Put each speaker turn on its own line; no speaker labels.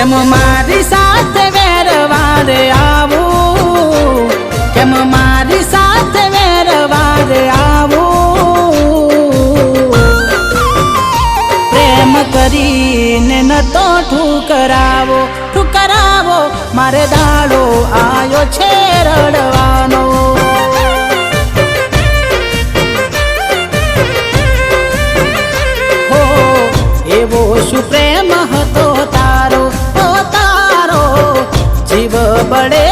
કેમ મારી સાથે વેરવા રે આવું, કેમ મારી સાથે વેરવા રે આવું, પ્રેમ કરીને ન તો ઠુકરાવો ઠુકરાવો, મારે દાડો આયો છે રડવાનો. હો એવો શું પ્રેમ હતો તારો, ઓ તારો જીવ બળે